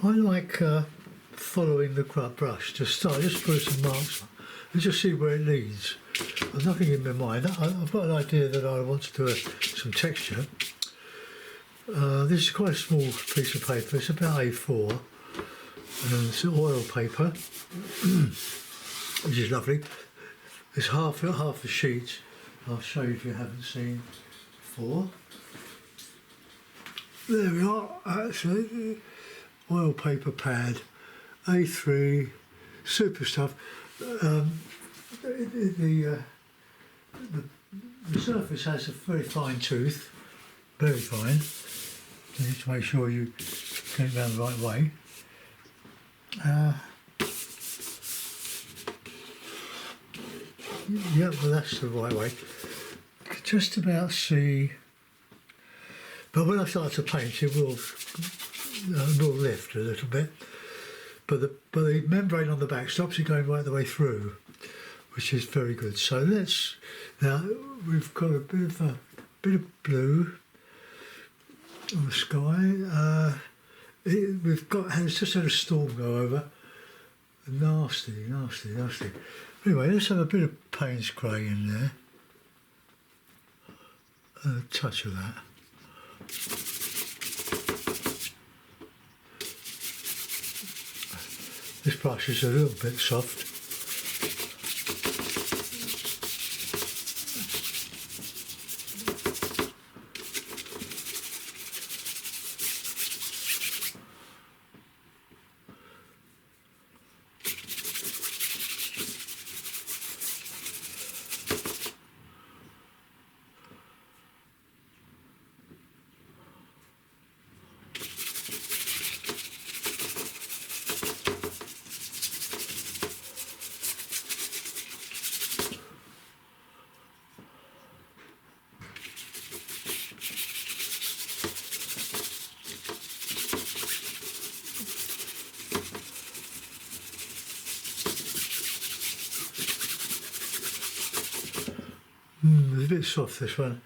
I like following the brush to start, just put some marks on and just see where it leads. I've nothing in my mind. I've got an idea that I want to do some texture. This is quite a small piece of paper. It's about A4, and it's oil paper, which is lovely. It's half a sheet. I'll show you if you haven't seen before. There we are. Actually, oil paper pad, A3, super stuff. The surface has a very fine tooth, very fine. You need to make sure you get it down the right way. Yeah, well, that's the right way. You can just about see, but when I start to paint, it will lift a little bit. But the membrane on the back stops it going right the way through, which is very good. So now we've got a bit of blue on the sky. It's just had a storm go over. Nasty. Anyway, let's have a bit of Payne's grey in there. And a touch of that. This brush is a little bit soft. It's a bit soft, this one.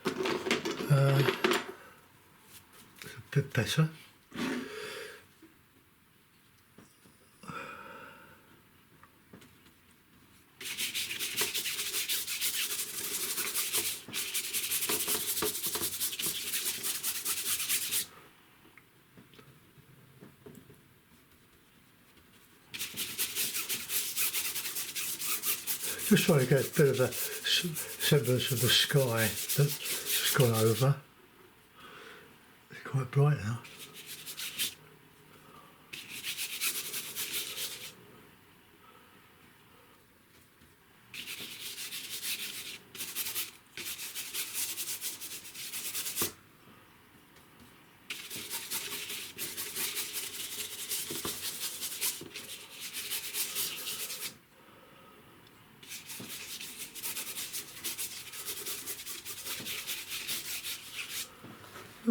It's a bit better. Just trying to get a bit of a semblance of the sky that's just gone over. It's quite bright now.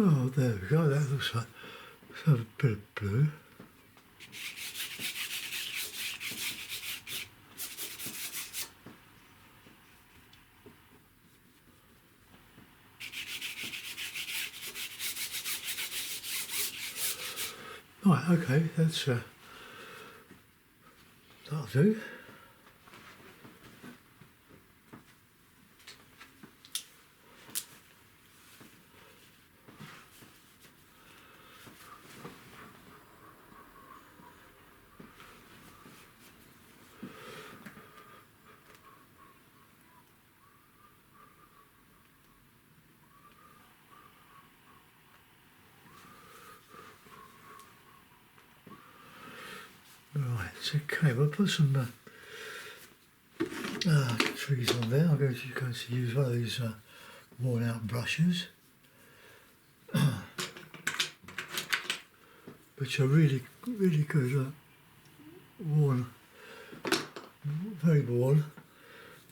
Oh, there we go, that looks like, let's have a bit of blue. Right, okay, that'll do. Right, it's okay, we'll put some trees on there. I'm going to use one of these worn out brushes, which are really good, worn, very worn,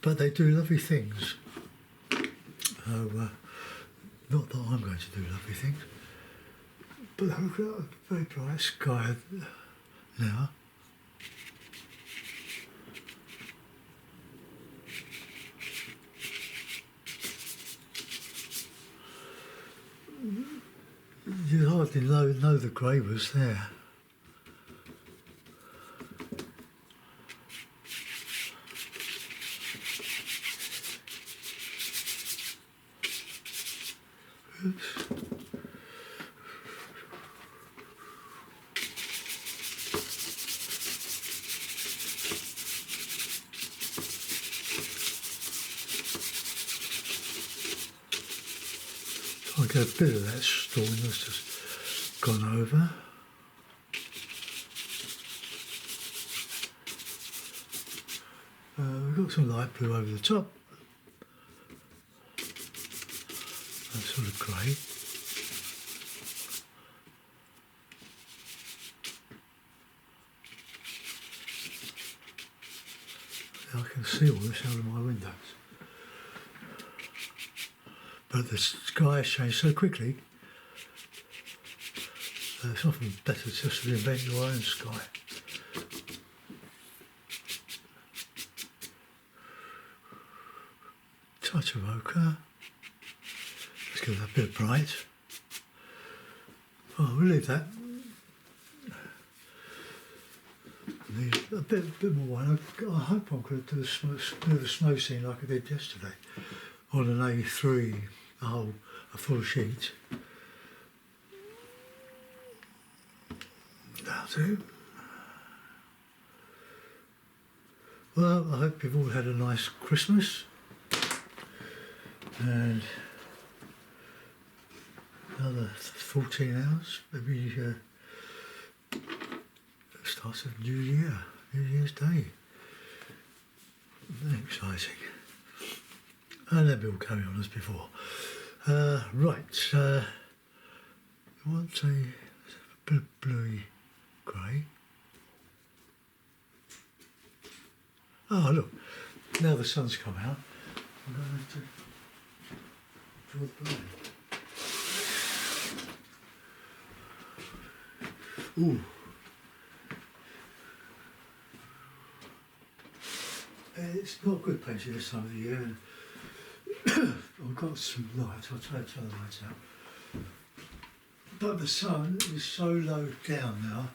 but they do lovely things. Not that I'm going to do lovely things, but I've got a very bright sky now. You hardly know the grey was there. Oops. I get a bit of that storm that's just gone over. We've got some light blue over the top. That's sort of grey. I can see all this out of my windows. But the sky has changed so quickly, it's often better just to invent your own sky. Touch of ochre. Let's give that a bit bright. Oh, we'll leave that. Need a bit more white. I hope I'm going to do the snow scene like I did yesterday on an A3, a full sheet. That'll do. Well, I hope you've all had a nice Christmas and another 14 hours, maybe starts of New Year's Day. Very exciting. And then we'll carry on as before. Right, I want a bit of bluey grey. Oh look, now the sun's come out, I'm going to have to draw the blind. Ooh. It's not good painting this time of the year. I've got some light, I'll try to turn the lights out. But the sun is so low down now,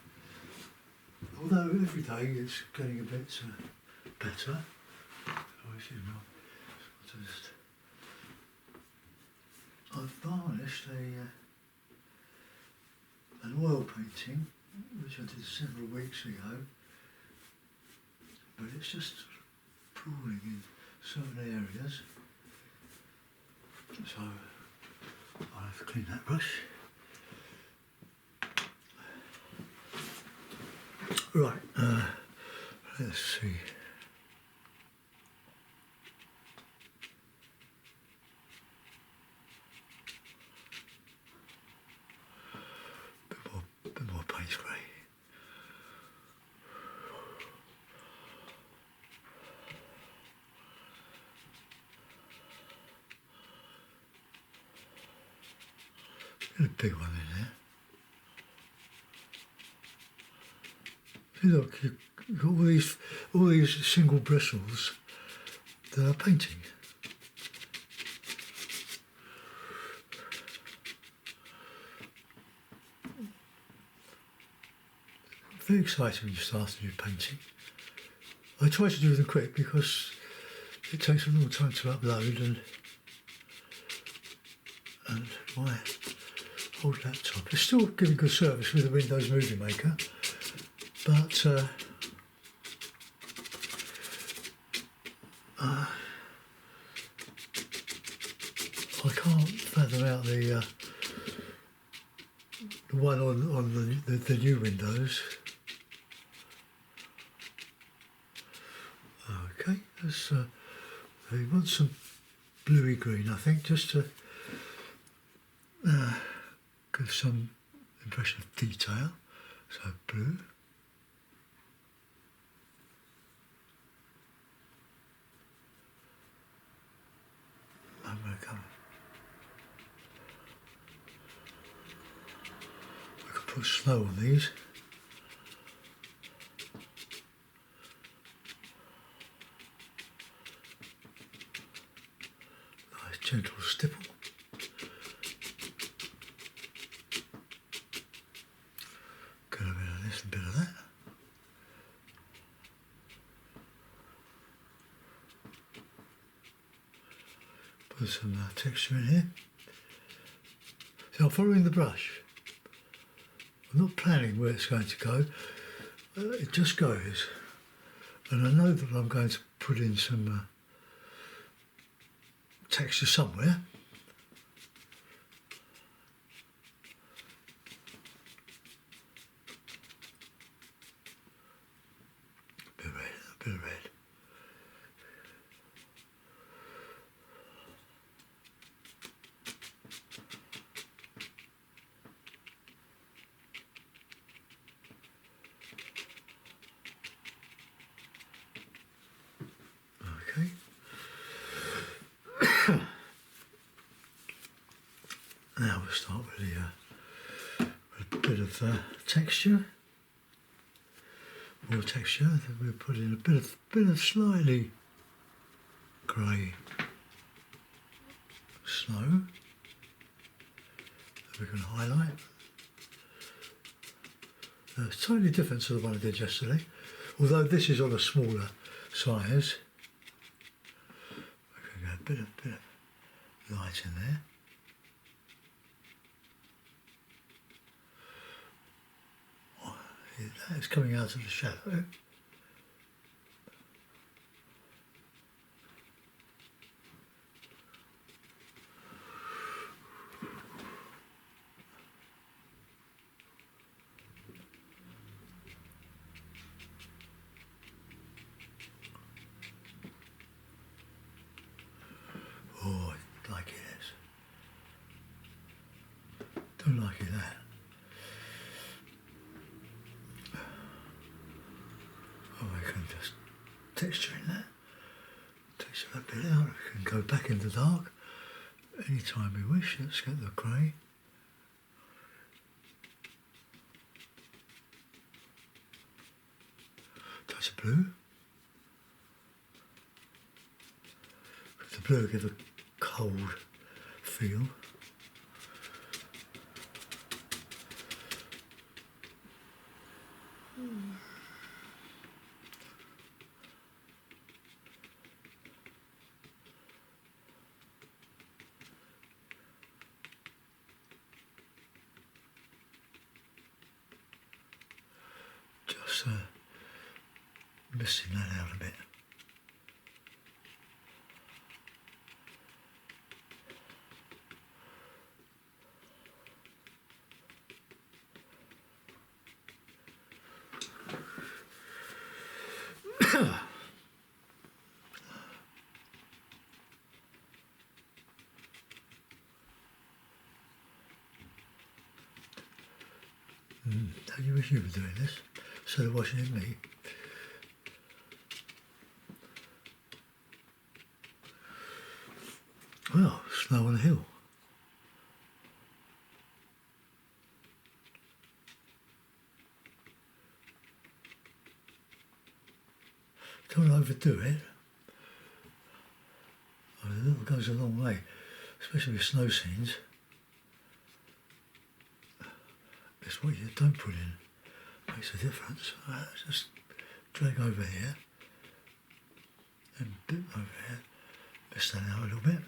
although every day it's getting a bit better. I've varnished an oil painting, which I did several weeks ago, but it's just pooling in certain areas, so I'll have to clean that brush. Right, let's see. Bit more paint spray. Get a big one in there. See, look, you've got all these single bristles that are painting. Very exciting when you start to do painting. I try to do them quick because it takes a long time to upload and my old laptop is still giving good service with the Windows Movie Maker, but I can't fathom out the one on the new Windows. Okay, let's we want some bluey green, I think, just to give some impression of detail. So blue. I'm going to come. We can put slow on these. Nice gentle stipple. Get a bit of this and a bit of that. Put some texture in here. So I'm following the brush. I'm not planning where it's going to go. It just goes. And I know that I'm going to put in some texture somewhere. A bit of red, a bit of red. Okay. Now we'll start with a bit of texture, more texture. Then we'll put in a bit of slightly grey snow that we can highlight. It's totally different to the one I did yesterday, although this is on a smaller size. We can go a bit of light in there. It's coming out of the shadow. Oh, I like it is. Don't like it that. Oh, I can just texture in that. Texture that bit out. We can go back in the dark anytime we wish. Let's get the grey. Touch of blue. The blue give a cold feel. Just misting that out a bit. Don't you wish you were doing this instead of washing in me? Well, snow on the hill. Don't overdo it. A little goes a long way, especially with snow scenes. It's what you don't put in makes a difference. Just drag over here and dip over here. Mist that out a little bit.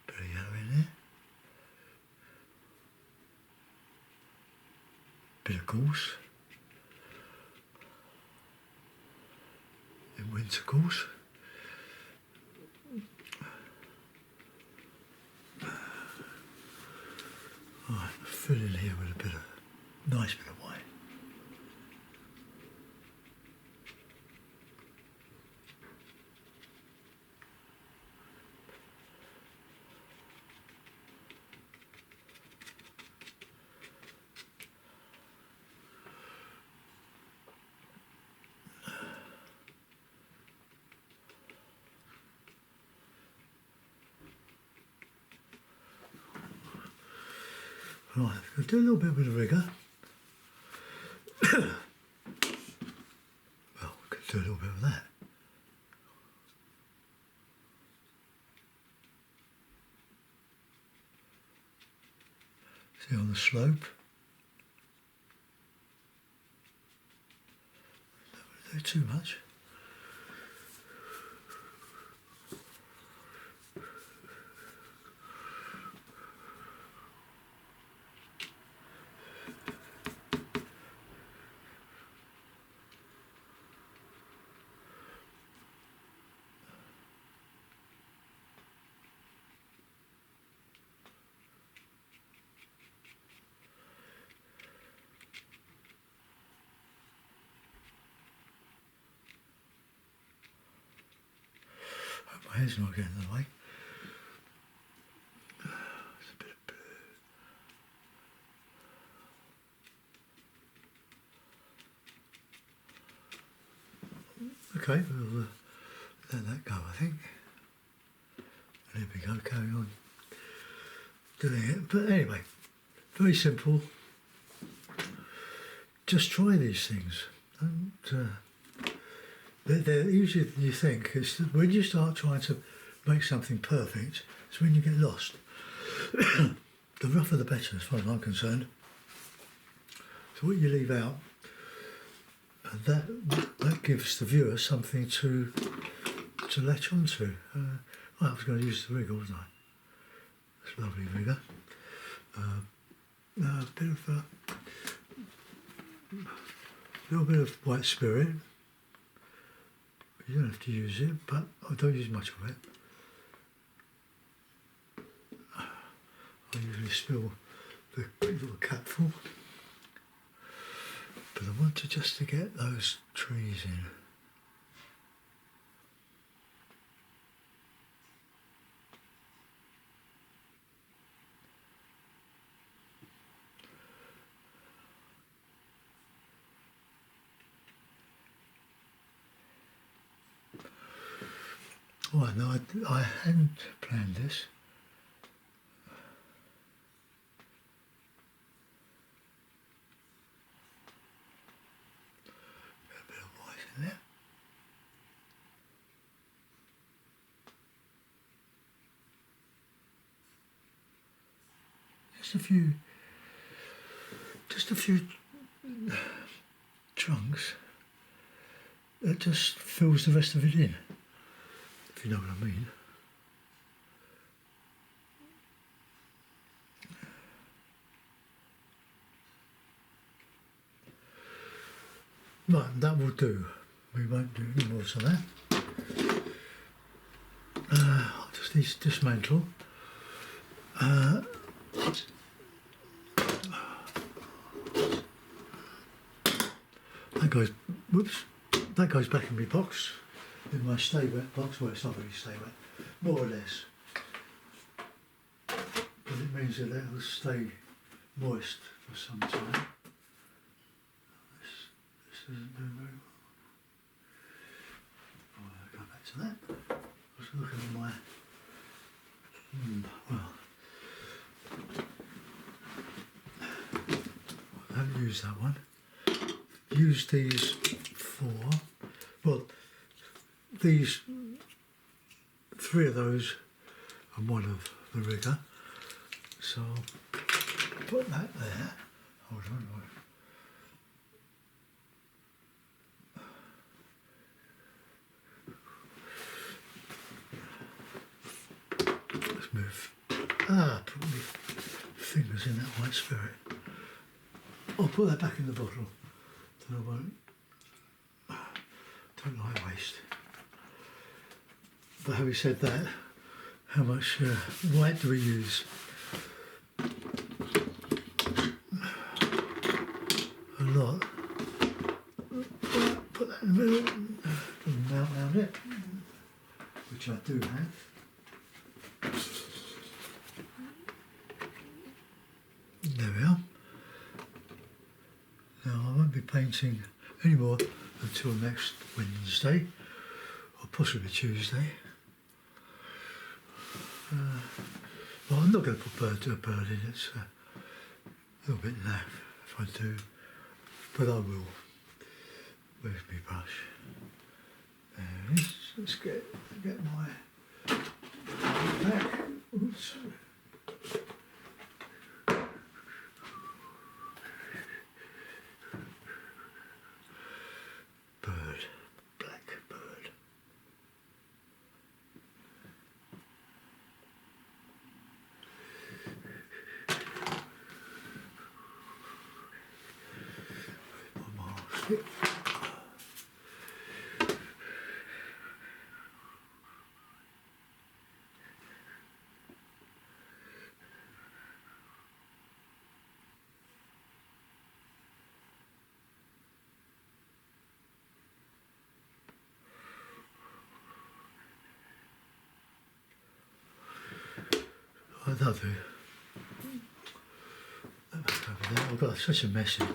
Bit of yellow in there. Bit of gorse. In winter gorse. Right, fill in here with a bit of nice bit of white. Right, we'll do a little bit of rigour. Well, we could do a little bit of that. See on the slope. Don't do too much. head's not getting in the way. It's a bit of blue. Okay, we'll let that go, I think. And there we go, carry on doing it. But anyway, very simple. Just try these things. They're easier than you think. It's when you start trying to make something perfect, it's when you get lost. The rougher the better, as far as I'm concerned. So what you leave out, that gives the viewer something to latch onto. I was going to use the rigger, wasn't I? It's a lovely rigger. A bit of a little bit of white spirit. You don't have to use it, but I don't use much of it. I usually spill the little capful, but I want just to get those trees in. Right, now I hadn't planned this. A bit of white in there. Just a few trunks. That just fills the rest of it in. If you know what I mean. Right, that will do. We won't do any more to that. I'll just need to dismantle. That goes back in my box. In my stay wet box, well it's not really stay wet, more or less. But it means that it will stay moist for some time. This isn't doing very well. I'll go back to that. I was looking at my, I haven't used that one. Used these these 3 of those and 1 of the rigger. So I'll put that there. Hold on. Let's move. Put my fingers in that white spirit. I'll put that back in the bottle. So I won't. Don't like waste. But having said that, how much white do we use? A lot. Put that in the middle. Mount around it, which I do have. There we are. Now I won't be painting anymore until next Wednesday, or possibly Tuesday. Well, I'm not going to put a bird in, it's a little bit naff if I do, but I will. Where's my brush? There it is. Let's get my back. Oops. Bird, black bird. My mask. but they'll do. Over there. I've got such a mess in.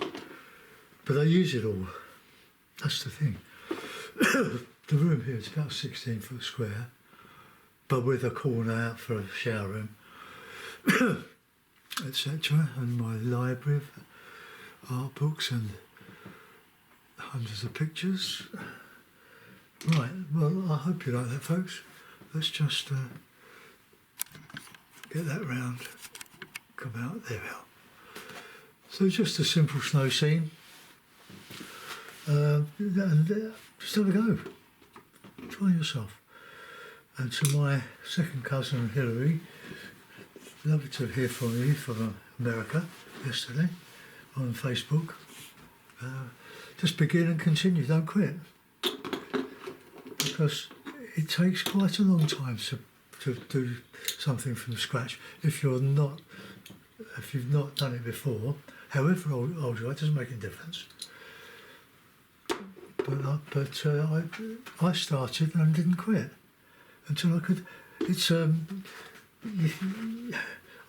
But I use it all. That's the thing. The room here is about 16 foot square, but with a corner out for a shower room, etc. And my library of art books and hundreds of pictures. Right, well, I hope you like that, folks. Let's just get that round, come out, there we are. So just a simple snow scene, and just have a go, try yourself. And to my second cousin Hilary, lovely to hear from you from America yesterday on Facebook. Just begin and continue, don't quit. Because it takes quite a long time to do something from scratch if you've not done it before. However old you are, it doesn't make a difference. But I started and didn't quit until I could. It's I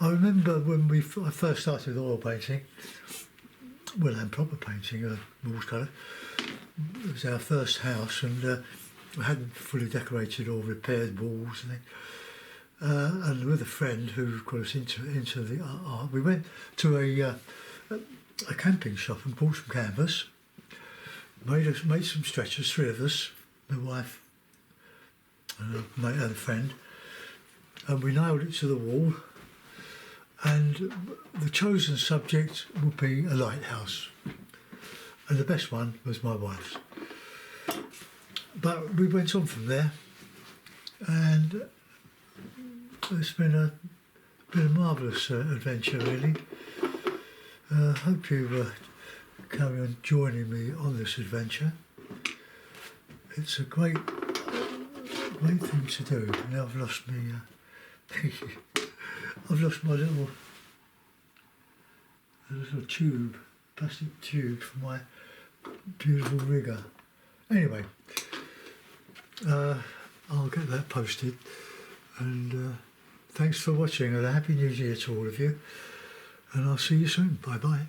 remember when I first started with oil painting, well, and proper painting, watercolour. It was our first house, and we hadn't fully decorated or repaired walls and things. And with a friend who got us into the art, we went to a camping shop and bought some canvas, made some stretchers, three of us, my wife and a friend, and we nailed it to the wall. And the chosen subject would be a lighthouse, and the best one was my wife's. But we went on from there, and it's been a marvellous adventure, really. Hope you carry on joining me on this adventure. It's a great thing to do. Now I've lost me. I've lost my little tube, plastic tube for my beautiful rigger. Anyway, I'll get that posted, and thanks for watching, and a Happy New Year to all of you, and I'll see you soon. Bye bye.